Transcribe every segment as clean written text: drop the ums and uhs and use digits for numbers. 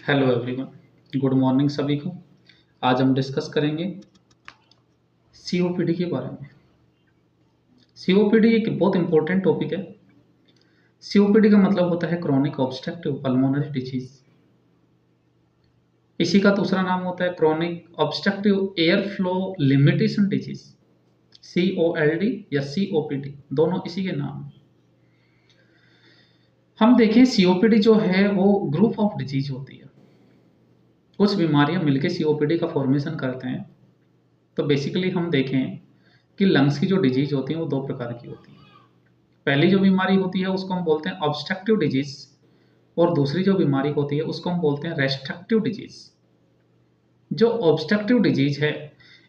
Hello everyone, good morning सभी को। आज हम डिस्कस करेंगे सीओपीडी के बारे में। सीओपीडी एक बहुत इंपॉर्टेंट टॉपिक है। सीओपीडी का मतलब होता है क्रॉनिक ऑब्स्ट्रक्टिव पल्मोनरी डिजीज। इसी का दूसरा नाम होता है chronic obstructive air flow limitation disease, COLD या COPD, दोनों इसी के नाम हैं। हम देखें सीओपीडी जो है वो ग्रुप ऑफ डिजीज होती है। कुछ बीमारियां मिलकर सीओपीडी का फॉर्मेशन करते हैं। तो बेसिकली हम देखें कि लंग्स की जो डिजीज होती है वो दो प्रकार की होती है। पहली जो बीमारी होती है उसको हम बोलते हैं ऑब्स्ट्रक्टिव डिजीज, और दूसरी जो बीमारी होती है उसको हम बोलते हैं रेस्ट्रिक्टिव डिजीज। जो ऑब्स्ट्रक्टिव डिजीज है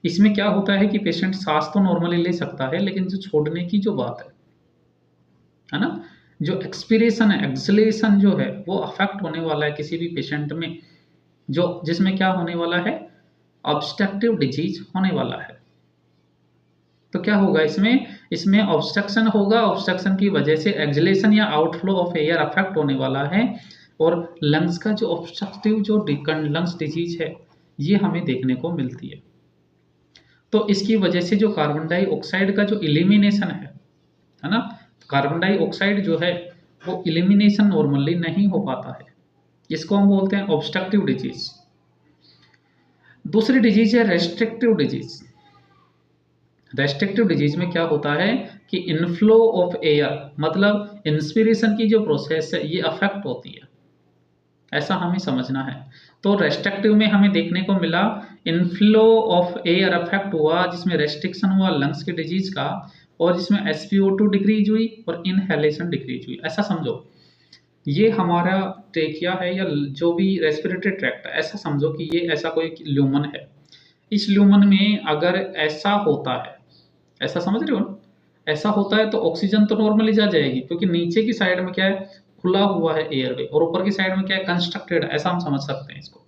इसमें क्या होता है कि पेशेंट सांस तो नॉर्मली ले सकता है, लेकिन जो छोड़ने की जो बात है ना, जो एक्सपीरेशन है, एक्सलेशन जो है वो अफेक्ट होने वाला है किसी भी पेशेंट में, जो जिसमें क्या होने वाला है, ऑब्स्ट्रक्टिव डिजीज होने वाला है। तो क्या होगा इसमें ऑब्स्ट्रक्शन होगा। ऑब्स्ट्रक्शन की वजह से एक्सलेशन या आउटफ्लो ऑफ एयर अफेक्ट होने वाला है, और लंग्स का जो ऑब्स्ट्रक्टिव जो लंग्स डिजीज है ये हमें देखने को मिलती है। तो इसकी वजह से जो कार्बन डाइऑक्साइड का जो इलिमिनेशन है ना, कार्बन डाइऑक्साइड जो है वो इलिमिनेशन नॉर्मली नहीं हो पाता है। इसको हम बोलते हैं ऑब्स्ट्रक्टिव डिजीज। दूसरी डिजीज है रेस्ट्रिक्टिव डिजीज। रेस्ट्रिक्टिव डिजीज में क्या होता है कि इनफ्लो ऑफ एयर, मतलब इंस्पिरेशन की जो प्रोसेस है ये अफेक्ट होती है, ऐसा हमें समझना है। तो रेस्ट्रिक्टिव में हमें देखने को मिला इनफ्लो ऑफ एयर अफेक्ट हुआ, जिसमें रेस्ट्रिक्शन हुआ लंग्स की डिजीज का, और जिसमें SpO2 डिक्रीज हुई और इनहेलेशन डिक्रीज हुई। ऐसा समझो ये हमारा ट्रेकिया है या जो भी रेस्पिरेटरी ट्रैक्ट है, ऐसा समझो कि ये ऐसा कोई ल्यूमन है। इस ल्यूमन में अगर ऐसा होता है, ऐसा समझ रहे हो ना, ऐसा होता है तो ऑक्सीजन तो नॉर्मली जा जाएगी, क्योंकि नीचे की साइड में क्या है, खुला हुआ है एयरवे, और ऊपर की साइड में क्या है, कंस्ट्रक्टेड है। ऐसा हम समझ सकते हैं इसको,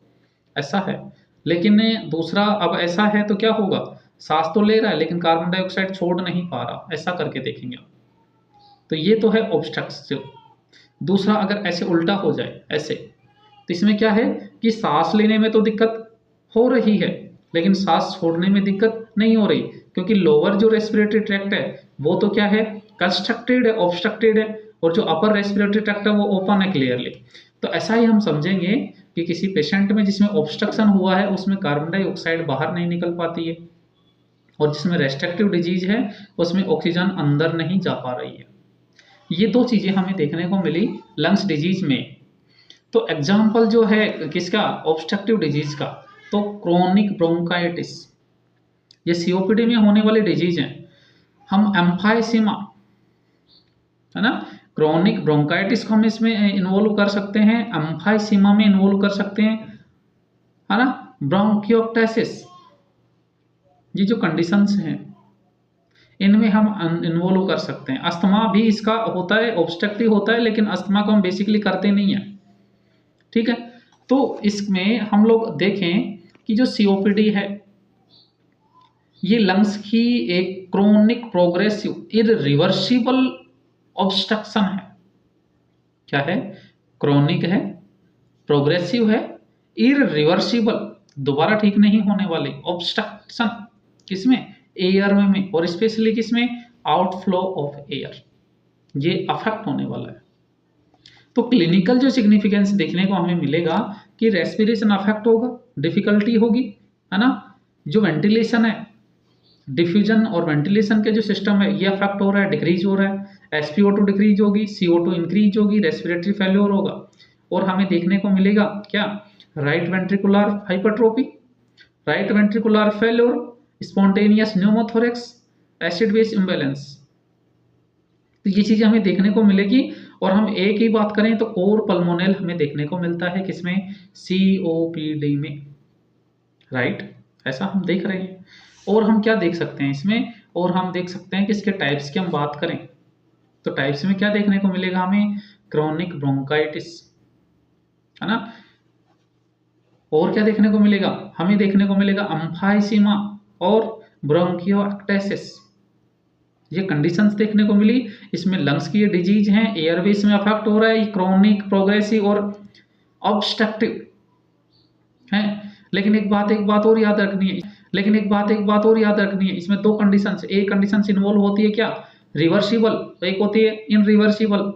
ऐसा है। लेकिन दूसरा अब ऐसा है तो क्या होगा, सांस तो ले रहा है लेकिन कार्बन डाइऑक्साइड छोड़ नहीं पा रहा, ऐसा करके देखेंगे। तो ये तो है ऑब्स्ट्रक्टिव। दूसरा अगर ऐसे उल्टा हो जाए ऐसे, तो इसमें क्या है कि सांस लेने में तो दिक्कत हो रही है लेकिन सांस छोड़ने में दिक्कत नहीं हो रही, क्योंकि लोअर जो रेस्पिरेटरी ट्रैक्ट है वो तो क्या है, कंस्ट्रक्टेड है, ऑब्स्ट्रक्टेड है, और जो अपर रेस्पिरेटरी ट्रैक्ट है वो ओपन है क्लियरली। तो ऐसा ही हम समझेंगे कि किसी पेशेंट में जिसमें ऑब्स्ट्रक्शन हुआ है उसमें कार्बन डाइऑक्साइड बाहर नहीं निकल पाती है, और जिसमें रेस्ट्रिक्टिव डिजीज है उसमें ऑक्सीजन अंदर नहीं जा पा रही है। ये दो चीजें हमें देखने को मिली लंग्स डिजीज में। तो एग्जाम्पल जो है किसका, ऑब्स्ट्रक्टिव डिजीज का, तो क्रोनिक ब्रोंकाइटिस, ये सीओपीडी में होने वाली डिजीज है। हम एम्फाइसीमा है ना, क्रोनिक ब्रोंकाइटिस को हम इसमें इन्वॉल्व कर सकते हैं, एम्फाइसीमा में इन्वॉल्व कर सकते हैं, है ना, ब्रोंकियोक्टेसिस, ये जो कंडीशंस हैं इनमें हम इन्वॉल्व कर सकते हैं। अस्थमा भी इसका होता है, ऑब्स्ट्रक्टिव होता है, लेकिन अस्थमा को हम बेसिकली करते नहीं है, ठीक है। तो इसमें हम लोग देखें कि जो सीओपीडी है ये लंग्स की एक क्रोनिक प्रोग्रेसिव इरिवर्सिबल ऑब्स्ट्रक्शन है। क्या है, क्रोनिक है, प्रोग्रेसिव है, इरिवर्सिबल, दोबारा ठीक नहीं होने वाली ऑब्स्ट्रक्शन, किसमें, एयर में, और स्पेशली किसमें, आउटफ्लो ऑफ एयर, ये अफेक्ट होने वाला है। तो क्लिनिकल जो सिग्निफिकेंस देखने को हमें मिलेगा कि रेस्पिरेशन अफेक्ट होगा, डिफिकल्टी होगी, है ना, जो वेंटिलेशन है, डिफ्यूजन और वेंटिलेशन के जो सिस्टम है ये अफेक्ट हो रहा है, डिक्रीज हो रहा है, SpO2 डिक्रीज होगी, CO2 इंक्रीज होगी, रेस्पिरेटरी फेल्योर होगा, और हमें देखने को मिलेगा क्या, right ventricular hypertrophy, right ventricular failure, spontaneous pneumothorax, acid base imbalance. तो ये चीजें हमें देखने को मिलेगी। और हम एक ही बात करें तो कोर पल्मोनल हमें देखने को मिलता है किसमें, COPD में, राइट, ऐसा हम देख रहे हैं। और हम क्या देख सकते हैं इसमें, और हम देख सकते हैं कि इसके टाइप्स की हम बात करें तो टाइप्स में क्या देखने को मिलेगा हमें, क्रोनिक ब्रोंकाइटिस, है ना, और क्या देखने को मिलेगा, हमें देखने को मिलेगा एम्फाइसीमा और ब्रोंकियोक्टेसिस, ये कंडीशंस देखने को मिली। इसमें लंग्स की ये डिजीज हैं, एयरवेज में अफेक्ट हो रहा है, क्रोनिक, प्रोग्रेसिव और ऑब्स्ट्रक्टिव, है। लेकिन एक बात और याद रखनी है, इसमें दो कंडीशंस, एक कंडीशन इन्वॉल्व होती है क्या, रिवर्सिबल, एक होती है इनरिवर्सिबल।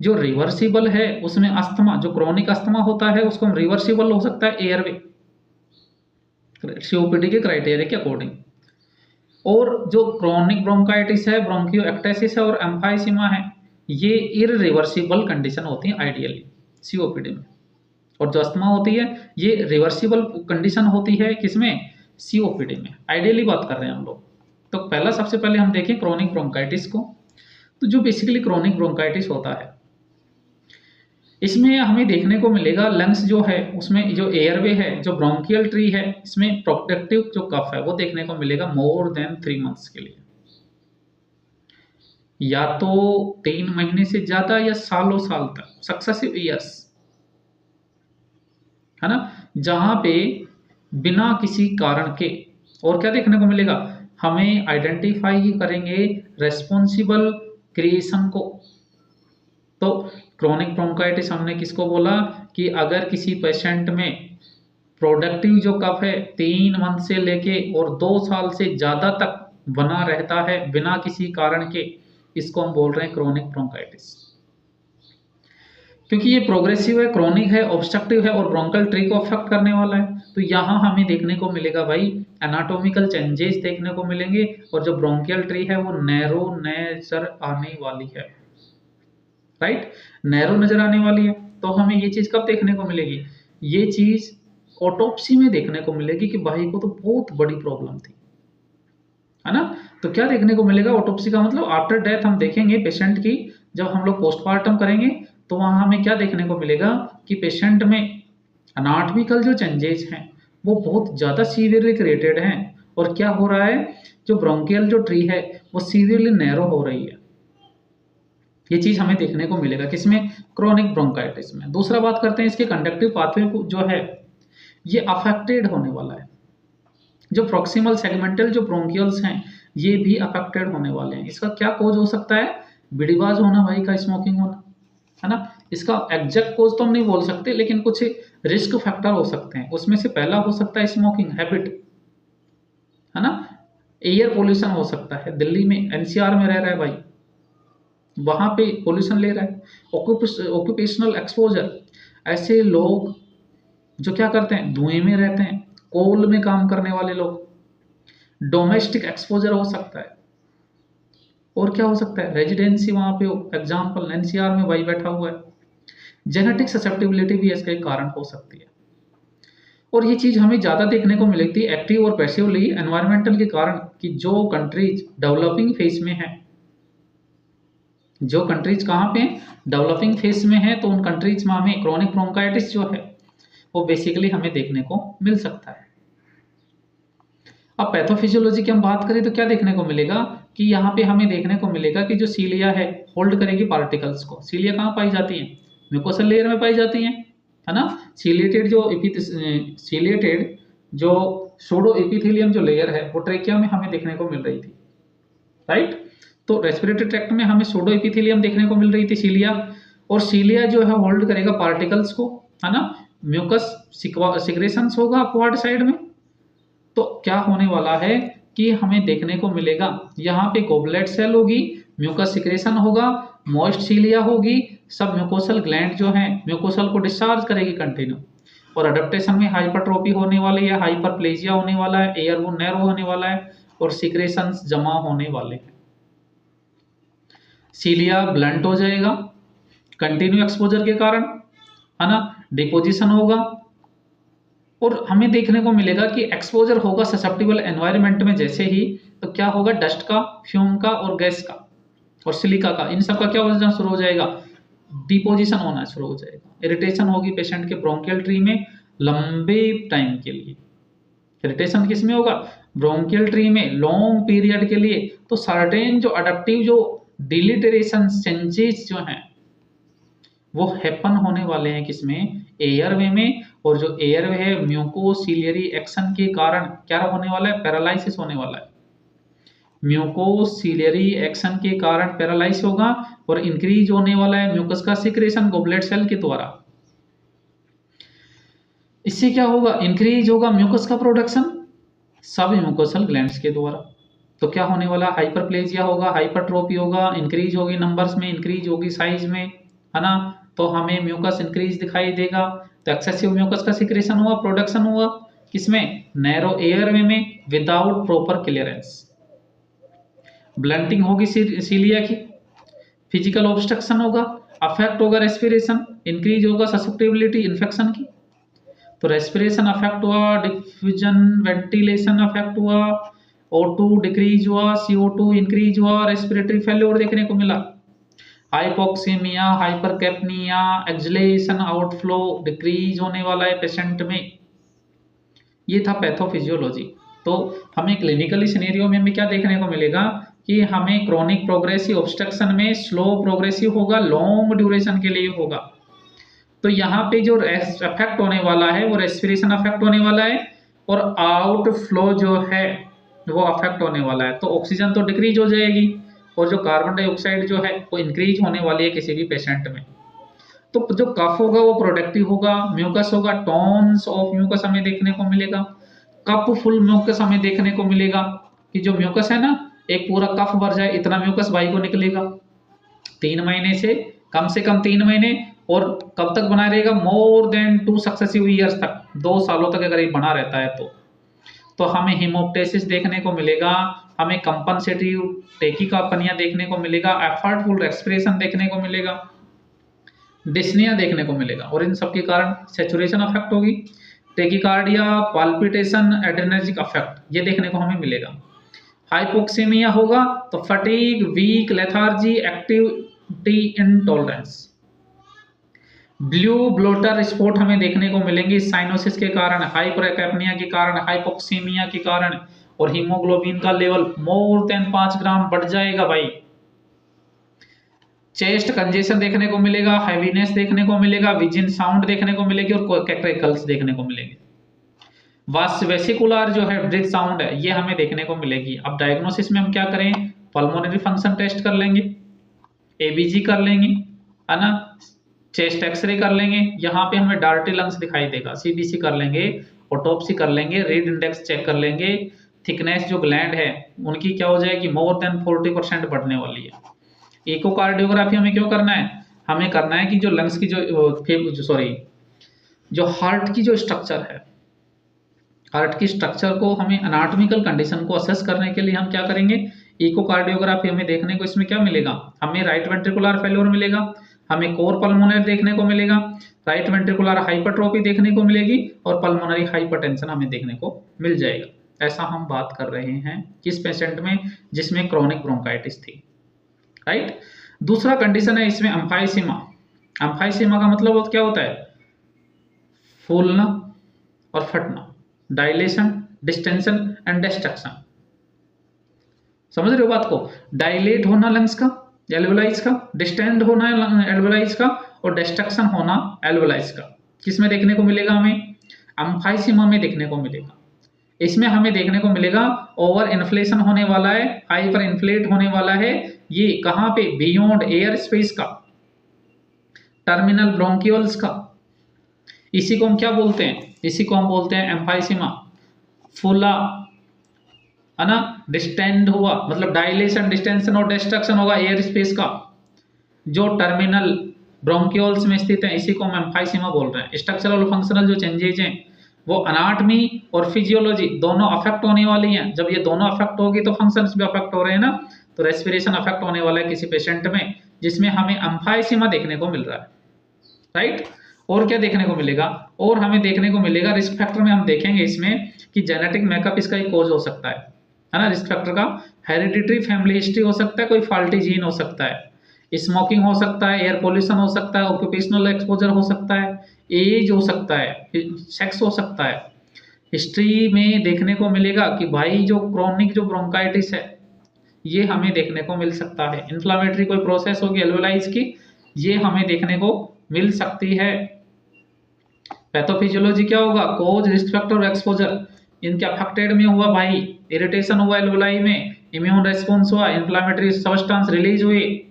जो रिवर्सिबल है उसमें अस्थमा, जो क्रोनिक अस्थमा होता है उसको हम रिवर्सिबल हो सकता है एयरवे, सीओपीडी के क्राइटेरिया के अकॉर्डिंग। और जो क्रोनिक ब्रोंकाइटिस है, ब्रोंकियोएक्टेसिस है और एम्फाइसीमा है, ये इररिवर्सिबल कंडीशन होती है आइडियली सीओपीडी में। और जो अस्थमा होती है ये रिवर्सिबल कंडीशन होती है किसमें, सीओपीडी में, आइडियली बात कर रहे हैं हम लोग। तो पहला सबसे पहले हम देखें क्रोनिक ब्रोंकाइटिस को। तो जो बेसिकली क्रोनिक ब्रोंकाइटिस होता है, इसमें हमें देखने को मिलेगा लंग्स जो है उसमें जो एयरवे है, जो ब्रोंकियल ट्री है, इसमें प्रोटेक्टिव जो कफ है वो देखने को मिलेगा मोर देन 3 मंथ्स के लिए, या तो 3 महीने से ज्यादा या सालों साल तक, सक्सेसिव ईयर्स, है ना, जहां पे बिना किसी कारण के। और क्या देखने को मिलेगा, हमें आइडेंटिफाई करेंगे रेस्पॉन्सिबल क्रिएशन को। तो क्रोनिक ब्रोंकाइटिस हमने किसको बोला कि अगर किसी पेशेंट में प्रोडक्टिव जो कफ है 3 मंथ से लेके और 2 साल से ज्यादा तक बना रहता है बिना किसी कारण के, इसको हम बोल रहे हैं क्रोनिक ब्रोंकाइटिस। क्योंकि ये प्रोग्रेसिव है, क्रोनिक है, ऑब्स्ट्रक्टिव है और ब्रोंकल ट्री को अफेक्ट करने वाला है, तो यहाँ हमें देखने को मिलेगा भाई एनाटॉमिकल चेंजेस देखने को मिलेंगे, और जो ब्रोंकियल ट्री है वो नैरो नजर आने वाली है, राइट, नैरो नजर आने वाली है। तो हमें ये चीज कब देखने को मिलेगी, ये चीज ऑटोप्सी में देखने को मिलेगी कि भाई को तो बहुत बड़ी प्रॉब्लम थी, है ना। तो क्या देखने को मिलेगा, ऑटोप्सी का मतलब आफ्टर डेथ हम देखेंगे पेशेंट की, जब हम लोग पोस्टमार्टम करेंगे तो वहां हमें क्या देखने को मिलेगा कि पेशेंट में अनाटॉमिकल जो चेंजेस हैं वो बहुत ज्यादा सीवियरली क्रिएटेड हैं, और क्या हो रहा है, जो ब्रोंकियल जो ट्री है वो सीवियरली नैरो हो रही है। ये चीज हमें देखने को मिलेगा किसमें, क्रोनिक ब्रोंकाइटिस में। दूसरा बात करते हैं इसके कंडक्टिव पाथवे जो है ये अफेक्टेड होने वाला है, जो प्रॉक्सिमल सेगमेंटल जो ब्रोंकियल्स हैं ये भी अफेक्टेड होने वाले हैं। इसका क्या कोज हो सकता है, बीड़ीबाज होना भाई का, स्मोकिंग होना, है ना। इसका एग्जैक्ट कोज तो हम नहीं बोल सकते, लेकिन कुछ रिस्क फैक्टर हो सकते हैं। उसमें से पहला हो सकता है स्मोकिंग हैबिट, है ना। एयर पोल्यूशन हो सकता है, दिल्ली में एनसीआर में रह रहा है भाई, वहां पे पोल्यूशन ले रहा है। ऑक्यूपेशनल एक्सपोजर, ऐसे लोग जो क्या करते हैं धुएं में रहते हैं, कोल में काम करने वाले लोग, डोमेस्टिक एक्सपोजर हो सकता है। और क्या हो सकता है, रेजिडेंसी वहां पे हो, एग्जाम्पल एनसीआर में भाई बैठा हुआ है। जेनेटिक ससेप्टिबिलिटी भी इसका एक कारण हो सकती है। और ये चीज हमें ज्यादा देखने को मिलती है एक्टिव और पैसिवली एनवायरमेंटल के कारण, कि जो कंट्रीज डेवलपिंग फेज में है, जो कंट्रीज कहाँ पे डेवलपिंग फेज में है, तो उन कंट्रीज में हमें क्रोनिक ब्रोंकाइटिस जो है वो बेसिकली हमें देखने को मिल सकता है। अब पैथोफिजियोलॉजी की हम बात करें तो क्या देखने को मिलेगा कि यहाँ पे हमें देखने को मिलेगा कि जो सीलिया है होल्ड करेगी पार्टिकल्स को। सीलिया कहाँ पाई जाती है, म्यूकोसल लेयर में पाई जाती है ना। सीलिएटेड जो सूडो एपिथेलियम जो लेयर है वो ट्रेकिया में हमें देखने को मिल रही थी, राइट। तो रेस्पिरेटरी ट्रैक्ट में हमें सूडो एपिथेलियम देखने को मिल रही थी सीलिया, और सीलिया जो है होल्ड करेगा पार्टिकल्स को, है ना। म्यूकस सिक्रेशंस होगा अपवर्ड साइड में। तो क्या होने वाला है कि हमें देखने को मिलेगा यहाँ पे गोबलेट सेल होगी, म्यूकस सिक्रेशन होगा, मॉइस्ट सीलिया होगी, सब म्यूकोसल ग्लैंड जो है म्यूकोसल को डिस्चार्ज करेगी कंटिन्यू, और अडेप्टेशन में हाइपरट्रोफी होने वाली है, हाइपरप्लेजिया होने वाला है, एयर वो नैरो होने वाला है, और सिक्रेशंस जमा होने वाले हैं। सीलिया ब्लंट हो जाएगा कंटिन्यू एक्सपोजर के कारण, है ना, डिपोजिशन होगा। और हमें देखने को मिलेगा कि एक्सपोजर होगा ससेप्टिबल एनवायरनमेंट में जैसे ही, तो क्या होगा, डस्ट का, फ्यूम का और गैस का और सिलिका का, इन सब का क्या होना शुरू हो जाएगा, डिपोजिशन होना शुरू हो जाएगा। इरिटेशन होगी पेशेंट के ब्रोंकियल ट्री में लंबे टाइम के लिए। इरिटेशन किस में होगा, ब्रोंकियल ट्री में लॉन्ग पीरियड के लिए। तो सर्टेन जो अडेप्टिव जो डिलिटरेशन चेंजेस जो हैं वो हैपन होने वाले हैं किसमें, एयरवे में। और जो एयरवे है म्यूकोसिलियरी एक्शन के कारण क्या होने वाला है, पैरालाइसिस होने वाला है। म्यूकोसिलियरी एक्शन के कारण पैरालाइज होगा, और इंक्रीज होने वाला है म्यूकस का सिक्रेशन गोबलेट सेल के द्वारा। इससे क्या होगा, इंक्रीज होगा म्यूकस का प्रोडक्शन सब म्यूकोसल ग्लैंड्स के द्वारा। तो क्या होने वाला, हाइपरप्लेजिया होगा, हाइपरट्रोफी होगा, इंक्रीज होगी नंबर्स में, इंक्रीज होगी साइज में, है ना। तो हमें म्यूकस इंक्रीज दिखाई देगा। तो एक्सेसिव म्यूकस का सिक्रेशन हुआ, प्रोडक्शन हुआ किसमें, नैरो एयर में विदाउट प्रॉपर क्लियरेंस। ब्लंटिंग होगी सीलिया की, फिजिकल ऑब्स्ट्रक्शन होगा, अफेक्ट होगा रेस्पिरेशन, इंक्रीज होगा ससेप्टिबिलिटी इन्फेक्शन की। तो रेस्पिरेशन अफेक्ट हुआ, डिफ्यूजन वेंटिलेशन अफेक्ट हुआ, O2 डिक्रीज हुआ, CO2 इंक्रीज हुआ, रेस्पिरेटरी फेल्योर देखने को मिला, हाइपोक्सीमिया, हाइपरकैप्निया, एक्सलेशन आउटफ्लो डिक्रीज होने वाला है पेशेंट में। ये था पैथोफिजियोलॉजी। तो हमें क्लिनिकली सिनेरियो में हमें क्या देखने को मिलेगा कि हमें क्रोनिक प्रोग्रेसिव ऑब्स्ट्रक्शन में स्लो प्रोग्रेसिव होगा, लॉन्ग ड्यूरेशन के लिए होगा। तो यहाँ पे जो अफेक्ट होने वाला है वो रेस्पिरेशन अफेक्ट होने वाला है और आउटफ्लो जो है वो अफेक्ट होने वाला है। तो ऑक्सीजन तो डिक्रीज हो जाएगी और जो कार्बन डाइऑक्साइड जो है वो इंक्रीज होने वाली है किसी भी पेशेंट में। तो जो कफ होगा वो प्रोडक्टिव होगा, म्यूकस होगा, टॉन्स ऑफ म्यूकस हमें देखने को मिलेगा, कप फुल म्यूकस हमें देखने को मिलेगा कि जो म्यूकस है ना, एक पूरा कफ भर जाए इतना म्यूकस भाई को निकलेगा 3 महीने से कम 3 महीने, और कब तक बना रहेगा, मोर देन 2 सक्सेसिव ईयर्स तक, 2 सालों तक अगर ये बना रहता है तो हमें हिमोप्टेसिस देखने को मिलेगा, हमें कंपनसेटिव टेकिकार्डिया देखने को मिलेगा, एफर्टफुल रेस्पिरेशन देखने को मिलेगा, डिस्निया देखने को मिलेगा, और इन सब के कारण सैचुरेशन अफेक्ट होगी, टेकिकार्डिया, पाल्पिटेशन, एड्रेनर्जिक अफेक्ट ये देखने को हमें मिलेगा। हाइपोक्सीमिया होगा तो fatigue, weak, lethargy, activity intolerance, blue bloater spot हमें देखने को मिलेंगी साइनोसिस के कारण, हाइपरकैप्निया के कारण, हाइपोक्सीमिया के कारण, और हीमोग्लोबिन का लेवल मोर देन 5 ग्राम बढ़ जाएगा भाई। चेस्ट कंजेशन देखने को मिलेगा, हैवीनेस देखने को मिलेगा, विजिन साउंड देखने को मिलेगी और कैक्रेकल्स देखने को मिलेंगे। वेसिकुलर जो है ब्रीथ साउंड है ये हमें देखने को मिलेगी। अब डायग्नोसिस में हम क्या करें, पल्मोनरी फंक्शन टेस्ट कर लेंगे, एबीजी कर लेंगे, है ना, चेस्ट एक्सरे कर लेंगे, यहाँ पे हमें डार्टी लंग्स दिखाई देगा, सीबीसी कर लेंगे, ऑटोप्सी कर लेंगे, रीड इंडेक्स चेक कर लेंगे, थिकनेस जो ग्लैंड है उनकी क्या हो जाएगी, मोर देन 40% बढ़ने वाली है। इकोकार्डियोग्राफी हमें क्यों करना है, हमें करना है कि जो लंग्स की जो हार्ट की जो स्ट्रक्चर है, हार्ट की स्ट्रक्चर को हमें अनाटॉमिकल कंडीशन को असेस करने के लिए हम क्या करेंगे, इकोकार्डियोग्राफी हमें देखने को इसमें क्या मिलेगा, हमें राइट वेंट्रिकुलर फेल्योर मिलेगा, हमें कोर पल्मोनरी देखने को मिलेगा, राइट वेंट्रिकुलर हाइपरट्रोफी देखने को मिलेगी और पल्मोनरी हाइपरटेंशन हमें देखने को मिल जाएगा। ऐसा हम बात कर रहे हैं किस पेशेंट में, जिसमें क्रोनिक ब्रोंकाइटिस थी, राइट। दूसरा कंडीशन है इसमें एम्फाइसीमा। एम्फाइसीमा का मतलब क्या होता है, फूलना और फटना, डायलेशन, डिस्टेंशन एंड डिस्ट्रक्शन। समझ रहे हो बात को, डायलेट होना लंग्स का, एल्वेलाइज का, डिस्टेंड होना एल्वेलाइज का और डिस्ट्रक्शन होना एल्वेलाइज का। किसमें देखने को मिलेगा, हमें एम्फाइसीमा में देखने को मिलेगा। इसमें हमें देखने को मिलेगा ओवर इन्फ्लेशन होने वाला है, हाइपर इन्फ्लेट होने वाला है, ये कहां पे, बियॉन्ड एयर स्पेस का, टर्मिनल ब्रोंकियोल्स का। इसी को हम क्या बोलते हैं, इसी को हम बोलते हैं एम्फाइसीमा। फूला, है ना, डिस्टेंड हुआ मतलब डायलेशन, डिस्टेंशन और डिस्ट्रक्शन होगा एयर स्पेस का, जो टर्मिनल ब्रोंकियोल्स में स्थित है, इसी को हम एम्फाइसीमा बोल रहे हैं। स्ट्रक्चरल और फंक्शनल जो चेंजेज हैं वो अनाटमी और फिजियोलॉजी दोनों अफेक्ट होने वाली हैं। जब ये दोनों अफेक्ट होगी तो फंक्शंस भी अफेक्ट हो रहे हैं ना, तो रेस्पिरेशन अफेक्ट होने वाला है किसी पेशेंट में, जिसमें हमें एम्फाइसीमा देखने को मिल रहा है, राइट। और क्या देखने को मिलेगा, और हमें देखने को मिलेगा रिस्क फैक्टर में हम देखेंगे इसमें कि जेनेटिक मेकअप इसका एक कॉज हो सकता है ना, रिस्क फैक्टर का हेरिडिटरी फैमिली हिस्ट्री हो सकता है, कोई फॉल्टी जीन हो सकता है, स्मोकिंग हो सकता है, एयर पोल्यूशन हो सकता है, ऑक्यूपेशनल एक्सपोजर हो सकता है, एज हो सकता है, सेक्स हो सकता है। हिस्ट्री में देखने को मिलेगा कि भाई जो क्रोनिक जो ब्रोंकाइटिस है ये हमें देखने को मिल सकता है, इन्फ्लामेटरी कोई प्रोसेस होगी एल्वेलाइज की, ये हमें देखने को मिल सकती है। पैथोफिजियोलॉजी क्या होगा, कोज, रिस्क फैक्टर और एक्सपोजर, इनके अफेक्टेड में हुआ भाई, इरिटेशन हुआ एल्वेलाई में, इम्यून रेस्पॉन्स हुआ, इन्फ्लामेटरी सब्सटेंस रिलीज हुई,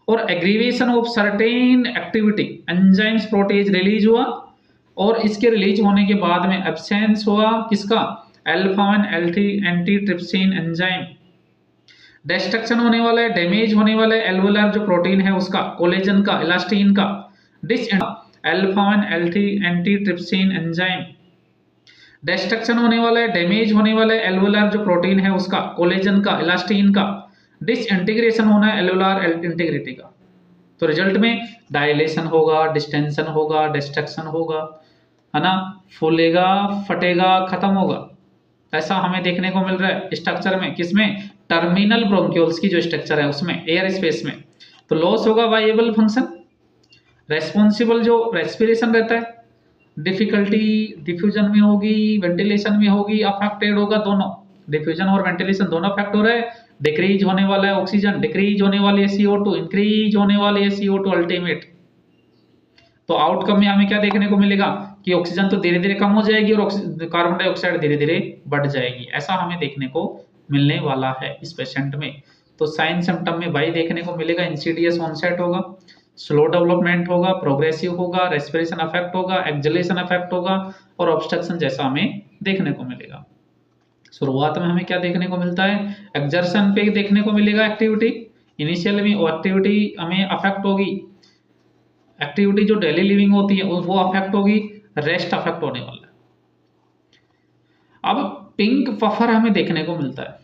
और aggravation of certain activity, enzymes proteases release हुआ, और इसके रिलीज होने के बाद में एब्सेंस हुआ किसका, alpha 1 anti trypsin enzyme. Destruction होने वाला है, डैमेज होने वाला है एल्वोलर जो प्रोटीन है उसका, कोलेजन का, इलास्टिन का। Alpha 1 anti trypsin enzyme. Destruction होने वाला है, डैमेज होने वाला है एल्वोलर जो प्रोटीन है उसका, कोलेजन का, इलास्टिन का। डिसइंटीग्रेशन होना है एल्वोलर इंटीग्रिटी का। तो रिजल्ट में डायलेशन होगा, डिस्टेंशन होगा, डिस्ट्रक्शन होगा, है ना, फूलेगा, फटेगा, खत्म होगा। ऐसा हमें देखने को मिल रहा है स्ट्रक्चर में, किसमें, टर्मिनल ब्रोंक्यूल्स की जो स्ट्रक्चर है उसमें, एयर स्पेस में। तो लॉस होगा वाइएबल फंक्शन, रेस्पॉन्सिबल जो रेस्पिरेशन रहता है, डिफिकल्टी डिफ्यूजन में होगी, वेंटिलेशन में होगी, अफेक्टेड होगा दोनों, डिफ्यूजन और वेंटिलेशन दोनों अफेक्ट हो रहा है। डिक्रीज होने वाला है ऑक्सीजन, डिक्रीज होने वाली है CO2, इंक्रीज होने वाली है CO2 अल्टीमेट। तो आउटकम में हमें क्या देखने को मिलेगा कि ऑक्सीजन तो धीरे धीरे कम हो जाएगी और कार्बन डाइऑक्साइड धीरे धीरे बढ़ जाएगी। ऐसा हमें देखने को मिलने वाला है इस पेशेंट में। तो साइन सिम्टम में भाई देखने को मिलेगा इंसीडियस ऑनसेट होगा, स्लो डेवलपमेंट होगा, प्रोग्रेसिव होगा, रेस्पिरेशन अफेक्ट होगा, एक्सलेशन अफेक्ट होगा और ऑब्स्ट्रक्शन जैसा हमें देखने को मिलेगा। शुरुआत में हमें क्या देखने को मिलता है, एक्सर्शन पे देखने को मिलेगा एक्टिविटी, इनिशियल में एक्टिविटी हमें अफेक्ट होगी, एक्टिविटी जो डेली लिविंग होती है वो अफेक्ट होगी, रेस्ट अफेक्ट होने वाला है। अब पिंक पफर हमें देखने को मिलता है,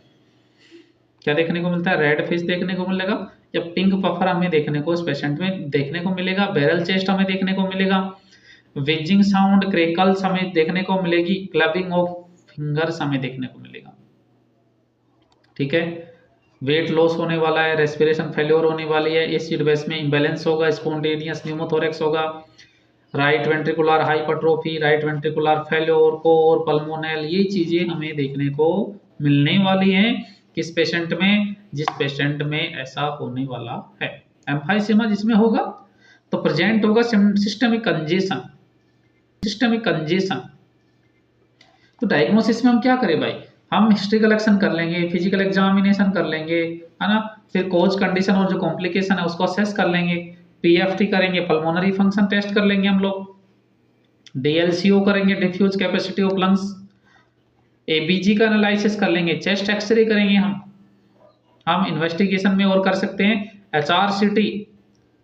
क्या देखने को मिलता है, रेड फिश देखने को मिलेगा या पिंक पफर हमें देखने को इस पेशेंट में देखने को मिलेगा। बैरल चेस्ट हमें देखने को मिलेगा, विजिंग साउंड, क्रेकल्स हमें देखने को मिलेगी, क्लबिंग ऑफ फिंगर्स हमें देखने को मिलेगा। ठीक है, वेट लॉस होने वाला है, रेस्पिरेशन फेल्योर होने वाली है, एसिड बेस में इम्बैलेंस होगा, स्पॉन्टेनियस न्यूमोथोरेक्स होगा, right ventricular hypertrophy, right ventricular failure, cor, pulmonale, ये चीजें हमें देखने को मिलने वाली हैं किस पेशेंट में, जिस पेशेंट में ऐसा होने वाला है। एम्फाइसेमा जिसमें होगा तो प्रेजेंट होगा सिस्टमिक कंजेशन, सिस्टमिक कंजेशन। तो डायग्नोसिस में हम क्या करें भाई, हम हिस्ट्री कलेक्शन कर लेंगे, फिजिकल एग्जामिनेशन कर लेंगे, है ना, फिर कोज कंडीशन और जो कॉम्प्लिकेशन है उसको असेस कर लेंगे, PFT करेंगे, पल्मोनरी फंक्शन टेस्ट कर लेंगे हम लोग, DLCO करेंगे, diffuse capacity of lungs, ABG का एनालिसिस कर लेंगे, चेस्ट एक्सरे करेंगे, हम इन्वेस्टिगेशन में और कर सकते हैं HRCT,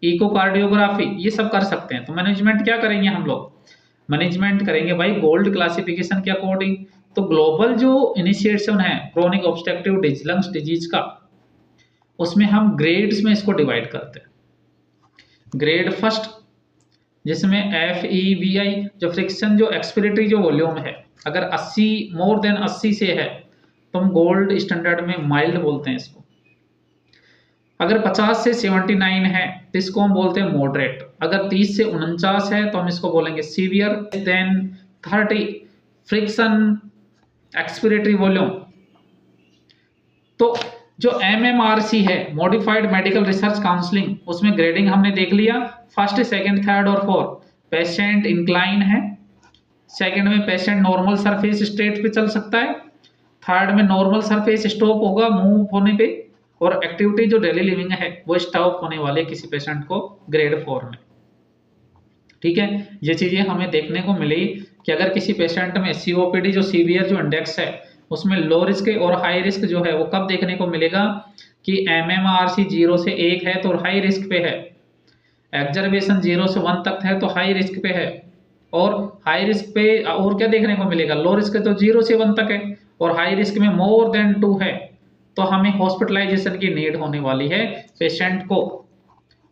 इकोकार्डियोग्राफी, ये सब कर सकते हैं। तो मैनेजमेंट क्या करेंगे हम लोग, मैनेजमेंट करेंगे भाई गोल्ड क्लासिफिकेशन के अकॉर्डिंग। तो ग्लोबल जो इनिशिएशन है क्रोनिक ऑब्स्ट्रक्टिव लंग्स डिजीज का, उसमें हम ग्रेड्स में इसको डिवाइड करते हैं। ग्रेड फर्स्ट जिसमें FEVI जो फ्रिक्शन जो एक्सपिरेटरी जो वॉल्यूम है, अगर 80 मोर देन 80 से है तो हम गोल्ड स्टैंडर्ड में माइल्ड बोलते हैं इसको। अगर 50 से 79 है तो इसको हम बोलते हैं मॉडरेट। अगर 30 से 49 है तो हम इसको बोलेंगे severe. Then 30 friction expiratory volume. तो जो MMRC है मॉडिफाइड मेडिकल रिसर्च काउंसलिंग, उसमें ग्रेडिंग हमने देख लिया, फर्स्ट, सेकंड, थर्ड और फोर्थ। पेशेंट इंक्लाइन है, सेकंड में पेशेंट नॉर्मल सरफेस स्टेट पे चल सकता है, थर्ड में नॉर्मल सरफेस स्टॉप होगा मूव होने पे, और एक्टिविटी जो डेली लिविंग है वो स्टॉप होने वाले किसी पेशेंट को ग्रेड 4 में। ठीक है, ये चीजें हमें देखने को मिली कि अगर किसी पेशेंट में COPD जो सीवियर जो इंडेक्स है उसमें लो रिस्क और हाई रिस्क जो है वो कब देखने को मिलेगा कि MMRC 0 से 1 है तो हाई रिस्क पे है, एक्जर्वेशन 0 से 1 तक है तो हाई रिस्क पे है, और हाई रिस्क पे और क्या देखने को मिलेगा, लो रिस्क तो 0 से 1 तक है और हाई रिस्क में मोर देन 2 है तो हमें हॉस्पिटलाइजेशन की नीड होने वाली है पेशेंट को।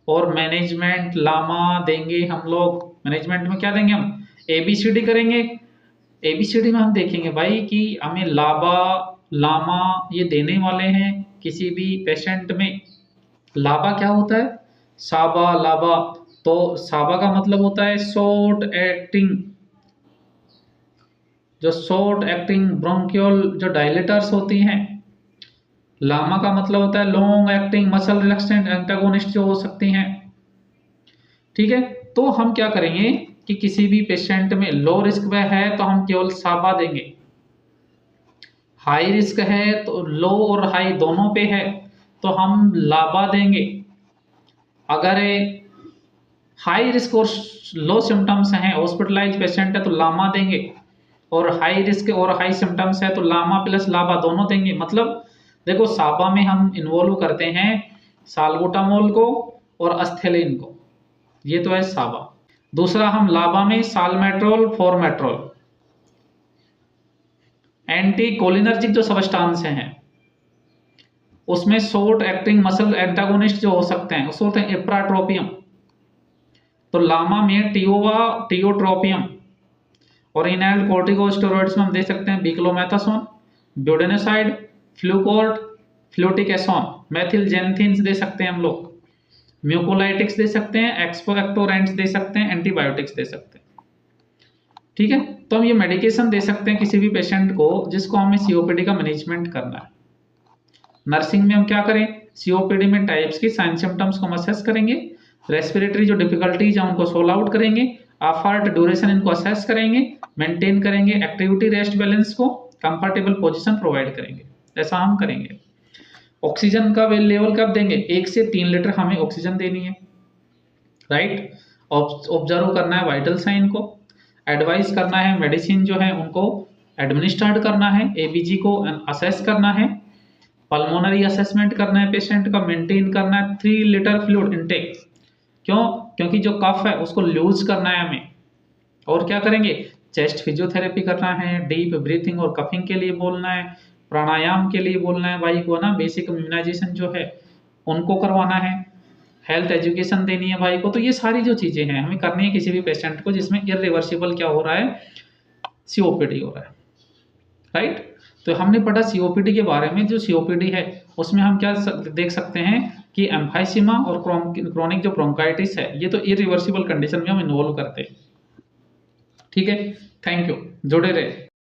और मैनेजमेंट लामा देंगे हम लोग, मैनेजमेंट में क्या देंगे हम, ABCD करेंगे। ABCD में हम देखेंगे भाई कि हमें लामा ये देने वाले हैं किसी भी पेशेंट में। लाबा क्या होता है, साबा, लाबा। तो साबा का मतलब होता है शॉर्ट एक्टिंग, जो शॉर्ट एक्टिंग ब्रोंकियल जो डायलेटर्स होती हैं। लामा का मतलब होता है long acting muscle relaxant antagonist जो हो सकती हैं। ठीक है, तो हम क्या करेंगे कि किसी भी पेशेंट में लो रिस्क में है तो हम केवल साबा देंगे, हाई रिस्क है तो लो और हाई दोनों पे है तो हम लाबा देंगे। अगर हाई रिस्क और लो सिम्टम्स हैं, हॉस्पिटलाइज पेशेंट है तो लामा देंगे, और हाई रिस्क और हाई सिम्टम्स है तो लामा प्लस लाबा दोनों देंगे। मतलब देखो साबा में हम इन्वॉल्व करते हैं साल्बुटामोल को और एस्थेलिन को, ये तो है साबा। दूसरा हम लाबा में सालमेट्रोल, फॉर्मेट्रोल, एंटी कोलिनर्जिक जो सबस्टांस हैं उसमें शॉर्ट एक्टिंग मसल एंटागोनिस्ट जो हो सकते हैं उसको होते हैं एप्राट्रोपियम। तो लामा में टियोट्रोपियम, और इनहेल्ड कॉर्टिकोस्टेरॉइड्स में हम दे सकते हैं बिक्लोमेथासोन, ब्यूडेनोसाइड, फ्लूकोर्ट, फ्लूटिकेसोन, मेथिलजेंथिन्स दे सकते हैं हम लोग, म्यूकोलाइटिक्स दे सकते हैं, एक्सपोएक्टोरेंट्स दे सकते हैं, एंटीबायोटिक्स दे सकते हैं। ठीक है, तो हम ये मेडिकेशन दे सकते हैं किसी भी पेशेंट को जिसको हमें सीओपीडी का मैनेजमेंट करना है। नर्सिंग में हम क्या करें, सीओपीडी में टाइप्स की साइन सिम्टम्स को हम असेस करेंगे, रेस्पिरेटरी जो डिफिकल्टीज है उनको सोल्व आउट करेंगे, एफर्ट ड्यूरेशन इनको असेस करेंगे, मेंटेन करेंगे एक्टिविटी रेस्ट बैलेंस को, कंफर्टेबल पोजीशन प्रोवाइड करेंगे, ऐसा हम करेंगे। ऑक्सीजन का लेवल कब देंगे, 1 से 3 लीटर हमें ऑक्सीजन देनी है, राइट। ऑब्जर्व करना है वाइटल साइन को, एडवाइस करना है मेडिसिन जो है उनको एडमिनिस्ट्रेट करना है, एबीजी को असेस करना है, पल्मोनरी असेसमेंट करना है पेशेंट का, मेंटेन करना है 3 लीटर फ्लूइड इनटेक। क्यों, क्योंकि जो कफ है उसको लूज करना है हमें। और क्या करेंगे, चेस्ट फिजियोथेरेपी करना है, डीप ब्रीथिंग और कफिंग के लिए बोलना है, प्राणायाम के लिए बोलना है भाई को ना, बेसिक इम्यूनाइजेशन जो है उनको करवाना है, हेल्थ एजुकेशन देनी है भाई को। तो ये सारी जो चीजें हैं हमें करनी है किसी भी पेशेंट को जिसमें इरिवर्सिबल क्या हो रहा है, सीओपीडी हो रहा है, राइट। तो हमने पढ़ा सीओपीडी के बारे में। जो सीओपीडी है उसमें हम क्या देख सकते हैं कि एम्फाइसीमा और क्रोनिक जो ब्रोंकाइटिस है ये तो इरिवर्सिबल कंडीशन में हम इन्वॉल्व करते हैं। ठीक है, थैंक यू, जुड़े रहे।